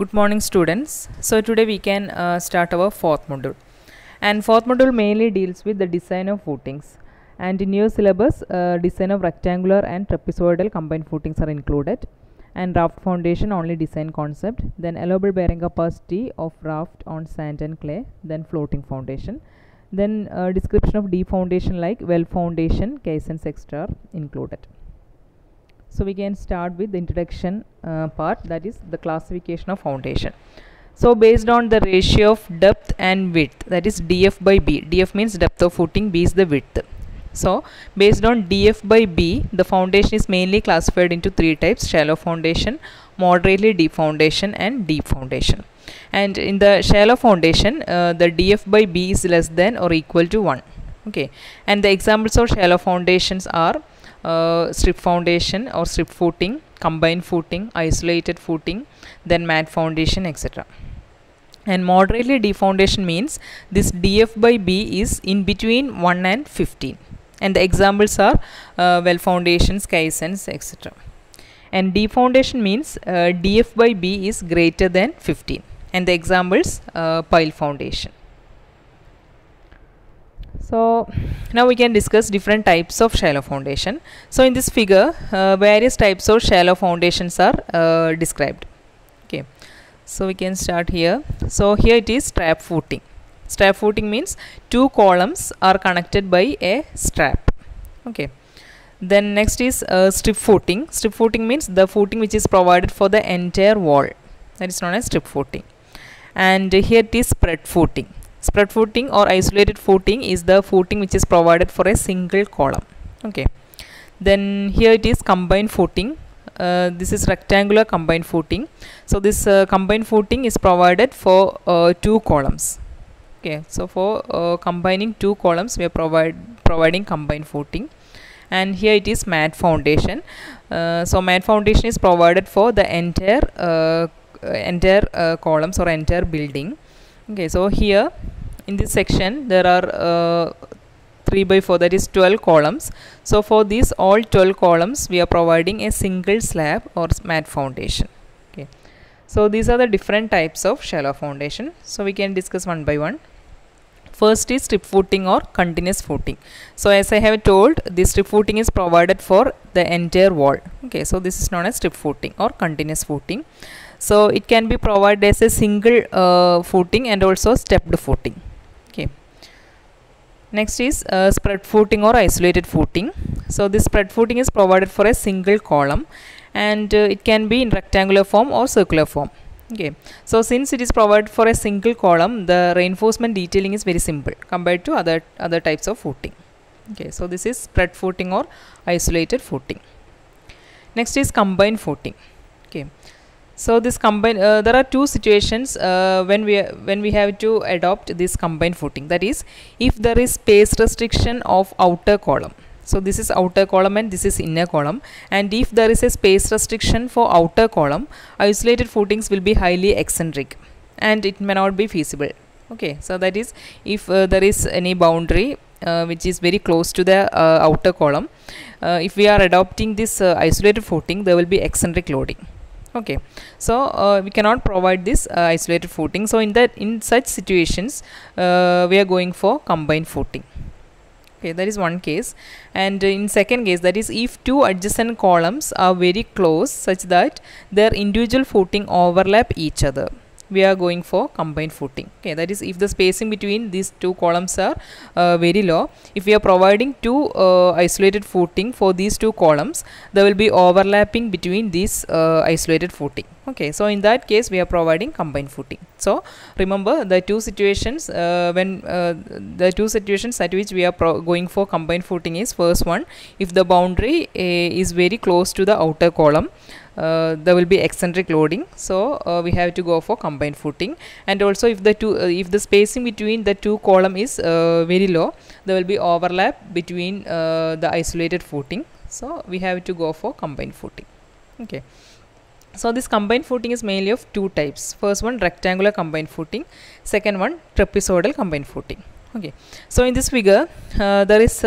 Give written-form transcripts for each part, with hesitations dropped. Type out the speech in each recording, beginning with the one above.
Good morning students. So today we can start our fourth module, and fourth module mainly deals with the design of footings, and in your syllabus design of rectangular and trapezoidal combined footings are included, and raft foundation only design concept, then allowable bearing capacity of raft on sand and clay, then floating foundation, then description of deep foundation like well foundation, caissons, etc. are included. So we can start with the introduction part, that is the classification of foundation. So based on the ratio of depth and width, that is df by b. Df means depth of footing, b is the width. So based on df by b, the foundation is mainly classified into three types: shallow foundation, moderately deep foundation, and deep foundation. And in the shallow foundation, the df by b is less than or equal to 1. Okay, and the examples of shallow foundations are strip foundation or strip footing, combined footing, isolated footing, then mat foundation, etc. And moderately deep foundation means this df by b is in between 1 and 15, and the examples are well foundations, caissons, etc. And deep foundation means df by b is greater than 15, and the examples pile foundation. So now we can discuss different types of shallow foundation. So in this figure, various types of shallow foundations are described. Okay, so we can start here. So here it is strap footing. Strap footing means two columns are connected by a strap. Okay, then next is strip footing. Strip footing means the footing which is provided for the entire wall, that is known as strip footing. And here it is spread footing. Spread footing or isolated footing is the footing which is provided for a single column. Okay, then here it is combined footing. This is rectangular combined footing. So this combined footing is provided for two columns. Okay, so for combining two columns we are providing combined footing. And here it is mat foundation. So mat foundation is provided for the entire columns or entire building. Okay, so here in this section there are 3 by 4, that is 12 columns. So for these all 12 columns we are providing a single slab or mat foundation. Okay, so these are the different types of shallow foundation. So we can discuss one by one. First is strip footing or continuous footing. So as I have told, this strip footing is provided for the entire wall. Okay, so this is known as strip footing or continuous footing. So it can be provided as a single footing and also stepped footing. Okay, next is spread footing or isolated footing. So this spread footing is provided for a single column, and it can be in rectangular form or circular form. Okay, so since it is provided for a single column, the reinforcement detailing is very simple compared to other types of footing. Okay, so this is spread footing or isolated footing. Next is combined footing. Okay, so this combined, there are two situations when we have to adopt this combined footing. That is, if there is space restriction of outer column. So this is outer column and this is inner column, and if there is a space restriction for outer column, isolated footings will be highly eccentric and it may not be feasible. Okay, so that is if there is any boundary which is very close to the outer column, if we are adopting this isolated footing, there will be eccentric loading. Okay, so we cannot provide this isolated footing. So in such situations we are going for combined footing. Okay, that is one case. And in second case, that is if two adjacent columns are very close such that their individual footing overlap each other, we are going for combined footing. Okay, that is if the spacing between these two columns are very low. If we are providing two isolated footing for these two columns, there will be overlapping between these isolated footing. Okay, so in that case we are providing combined footing. So remember the two situations the two situations at which we are going for combined footing is: first one, if the boundary is very close to the outer column, there will be eccentric loading, so we have to go for combined footing. And also if the spacing between the two column is very low, there will be overlap between the isolated footing, so we have to go for combined footing. Okay, so this combined footing is mainly of two types. First one, rectangular combined footing. Second one, trapezoidal combined footing. Okay, so in this figure there is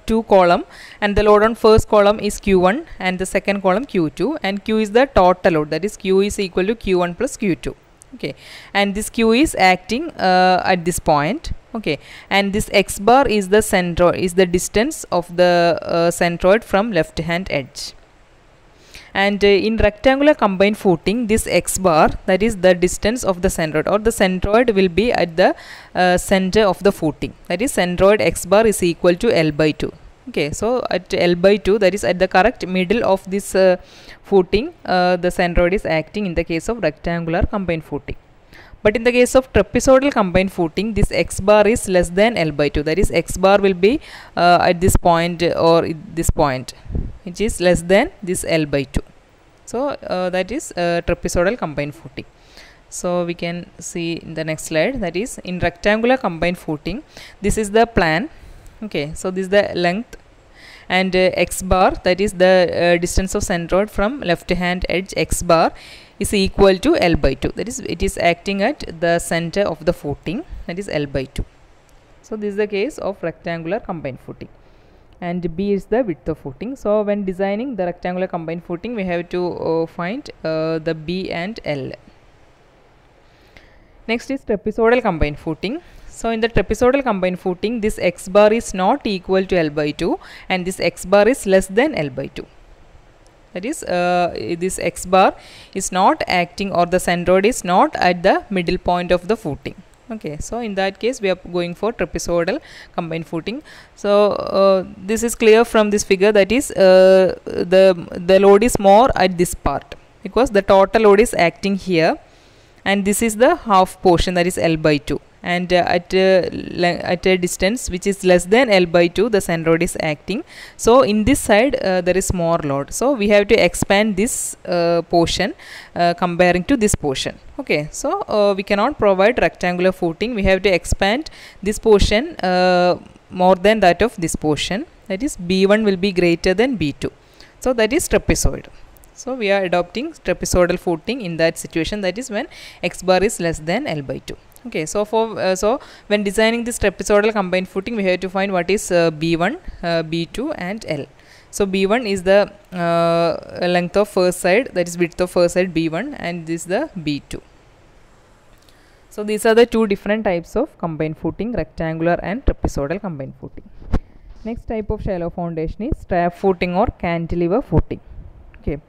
two column, and the load on first column is Q1 and the second column Q2, and Q is the total load, that is Q is equal to Q1 plus Q2. Okay, and this Q is acting at this point. Okay, and this X bar is the centroid, is the distance of the centroid from left hand edge. And in rectangular combined footing, this X bar, that is the distance of the centroid, or the centroid will be at the center of the footing, that is centroid X bar is equal to L by 2. Okay, so at L by 2, that is at the correct middle of this footing, the centroid is acting in the case of rectangular combined footing. But in the case of trapezoidal combined footing, this X bar is less than L by 2, that is X bar will be at this point or this point, which is less than this L by 2. So that is trapezoidal combined footing. So we can see in the next slide, that is in rectangular combined footing, this is the plan. Okay, so this is the length, and X bar, that is the distance of centroid from left hand edge, X bar is equal to L by 2, that is it is acting at the center of the footing, that is L by 2. So this is the case of rectangular combined footing, and B is the width of footing. So when designing the rectangular combined footing, we have to find the B and L. Next is trapezoidal combined footing. So in the trapezoidal combined footing, this X bar is not equal to L by 2, and this X bar is less than L by 2. That is this X bar is not acting, or the centroid is not at the middle point of the footing. Okay, so in that case we are going for trapezoidal combined footing. So this is clear from this figure, that is the load is more at this part, because the total load is acting here, and this is the half portion, that is L by 2, and at a distance which is less than L by 2, the centroid is acting. So in this side there is more load, so we have to expand this portion comparing to this portion. Okay, so we cannot provide rectangular footing, we have to expand this portion more than that of this portion, that is B1 will be greater than B2. So that is trapezoid. So we are adopting trapezoidal footing in that situation, that is when X bar is less than L by 2. Okay, so for so when designing this trapezoidal combined footing, we have to find what is B1, B2 and L. So B1 is the length of first side, that is width of first side B1, and this is the B2. So these are the two different types of combined footing, rectangular and trapezoidal combined footing. Next type of shallow foundation is strap footing or cantilever footing. Okay,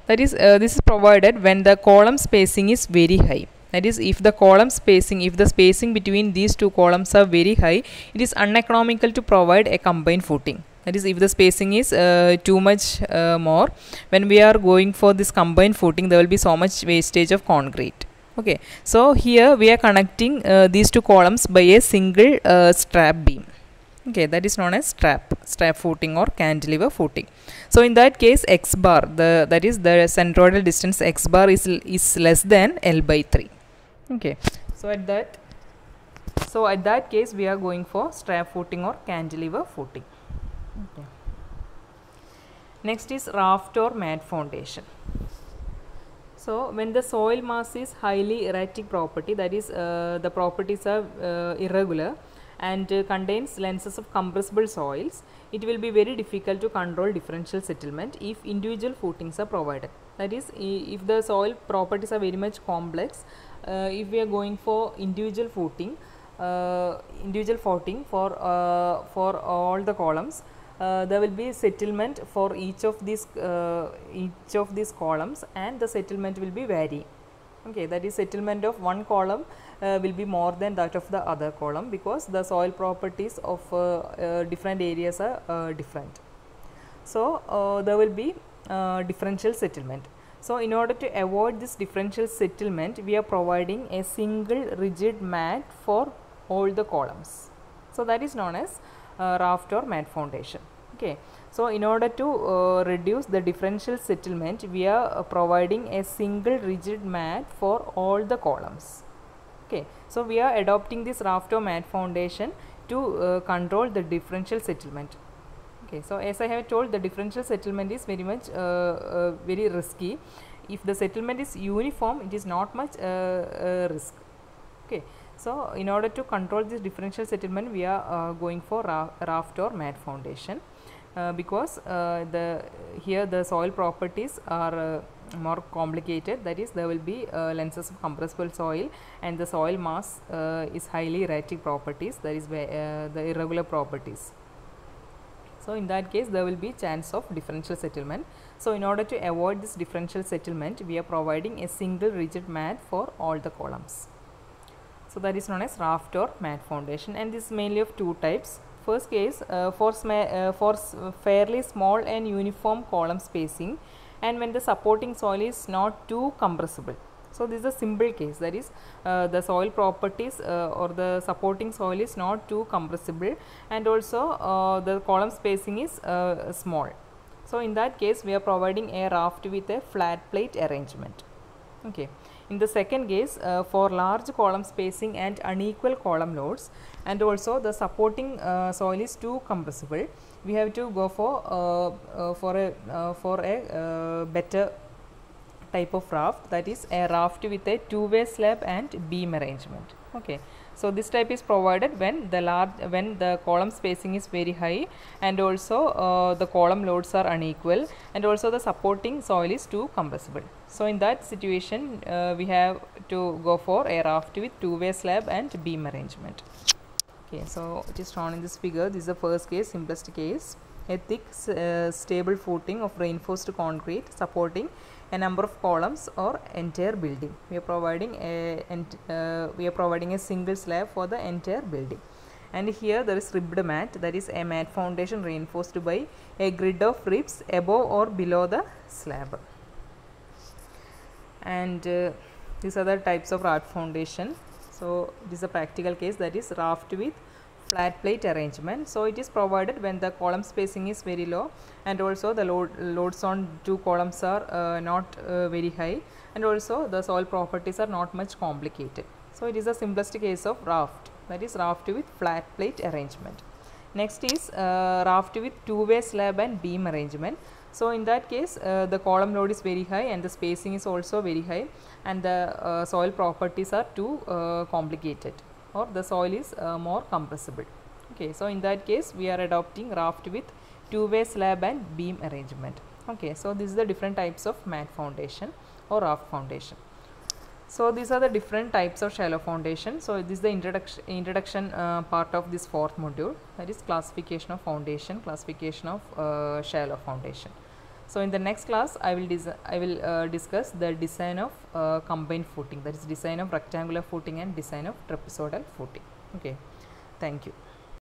that is this is provided when the column spacing is very high. That is, if the column spacing, if the spacing between these two columns are very high, it is uneconomical to provide a combined footing. That is, if the spacing is too much more, when we are going for this combined footing, there will be so much wastage of concrete. Okay, so here we are connecting these two columns by a single strap beam. Okay, that is known as strap footing or cantilever footing. So in that case, X bar, that is the centroidal distance X bar is less than L by 3. Okay, so at that case we are going for strap footing or cantilever footing. Okay. Next is raft or mat foundation. So when the soil mass is highly erratic property, that is the properties are irregular and contains lenses of compressible soils, it will be very difficult to control differential settlement if individual footings are provided. That is, if the soil properties are very much complex, if we are going for individual footing for all the columns, there will be settlement for each of these columns, and the settlement will be varying. Okay, that is, settlement of one column will be more than that of the other column, because the soil properties of different areas are different. So there will be differential settlement. So in order to avoid this differential settlement, we are providing a single rigid mat for all the columns. So that is known as raft or mat foundation. Okay, so in order to reduce the differential settlement, we are providing a single rigid mat for all the columns. Okay, so we are adopting this raft or mat foundation to control the differential settlement. Okay, so as I have told, the differential settlement is very much very risky. If the settlement is uniform, it is not much risk. Okay, so in order to control this differential settlement, we are going for raft or mat foundation, because here the soil properties are more complicated, that is there will be lenses of compressible soil and the soil mass is highly erratic properties, that is the irregular properties. So in that case there will be chance of differential settlement. So in order to avoid this differential settlement, we are providing a single rigid mat for all the columns. So that is known as Raftermatte foundation, and this is mainly of two types. First case, for fairly small and uniform column spacing, and when the supporting soil is not too compressible. So this is a simple case, that is the soil properties or the supporting soil is not too compressible, and also the column spacing is small. So in that case we are providing a raft with a flat plate arrangement. Okay. In the second case, for large column spacing and unequal column loads, and also the supporting soil is too compressible, we have to go for a better type of raft, that is a raft with a two-way slab and beam arrangement. Okay. So this type is provided when the column spacing is very high, and also the column loads are unequal, and also the supporting soil is too compressible. So in that situation we have to go for a raft with two-way slab and beam arrangement. Okay, so it is shown in this figure. This is the first case, simplest case. A thick stable footing of reinforced concrete supporting a number of columns or entire building. We are providing a single slab for the entire building. And here there is ribbed mat, that is a mat foundation reinforced by a grid of ribs above or below the slab. And these are the types of raft foundation. So this is a practical case, that is raft with flat plate arrangement. So it is provided when the column spacing is very low, and also the loads on two columns are not very high, and also the soil properties are not much complicated. So it is the simplest case of raft, that is raft with flat plate arrangement. Next is raft with two-way slab and beam arrangement. So in that case the column load is very high and the spacing is also very high, and the soil properties are too complicated, or the soil is more compressible. Okay, so in that case we are adopting raft with two-way slab and beam arrangement. Okay, so this is the different types of mat foundation or raft foundation. So these are the different types of shallow foundation. So this is the introduction part of this fourth module, that is classification of foundation, classification of shallow foundation. So in the next class I will discuss the design of combined footing, that is design of rectangular footing and design of trapezoidal footing. Okay, thank you.